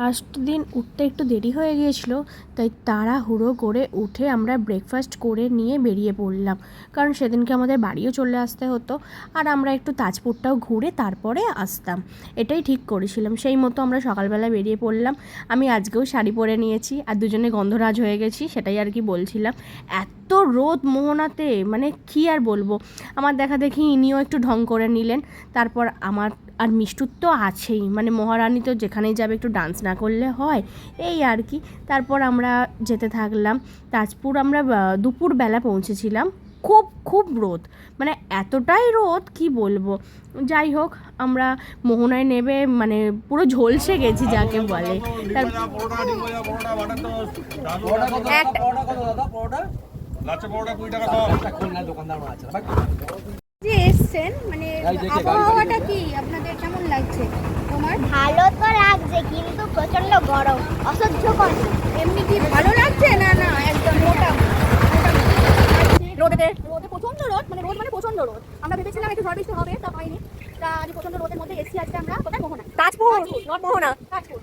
First দিন উঠতে একটু দেরি হয়ে গিয়েছিল, তাই তাড়াহুড়ো করে উঠে আমরা ব্রেকফাস্ট করে নিয়ে বেরিয়ে পড়লাম। কারণ সেদিনকে আমাদের বাড়িও চলে আসতে হতো, আর আমরা একটু তাজপুরটাও ঘুরে তারপরে আসতাম, এটাই ঠিক করেছিলাম। সেই মতো আমরা সকালবেলা বেরিয়ে পড়লাম। আমি আজকেও শাড়ি পরে নিয়েছি, আর দুজনে গন্ধরাজ হয়ে গেছি, সেটাই আর কি বলছিলাম। এত রোদ মোহনাতে, মানে কী আর বলবো। আমার দেখা দেখি ইনিও একটু ঢং করে নিলেন। তারপর আমার আর মিষ্টুর তো আছেই, মানে মহারানী তো যেখানেই যাবে একটু ডান্স না করলে হয়, এই আর কি। তারপর আমরা যেতে থাকলাম তাজপুর। আমরা দুপুরবেলা পৌঁছেছিলাম। খুব খুব রোদ, মানে এতটাই রোদ কি বলবো। যাই হোক, আমরা মোহনায় নেবে মানে পুরো ঝলসে গেছি যাকে বলে। যে এসছেন, মানে আবহাওয়াটা কি আপনাদের কেমন লাগছে? তোমার ভালো তো লাগছে, কিন্তু প্রচন্ড গরম, অসহ্যকর। এমনি কি ভালো লাগছে? না না, একদম মোটা রোদে প্রচন্ড রোদ, মানে প্রচন্ড রোদ। আমরা ভেবেছিলাম একটু ঝড় বৃষ্টি হবে, তা হয়নি। তা আজ প্রচন্ড রোদের মধ্যে এসছি। আজকে আমরা কোথায়? মোহনা, তাজপুর, নট মোহনা, তাজপুর।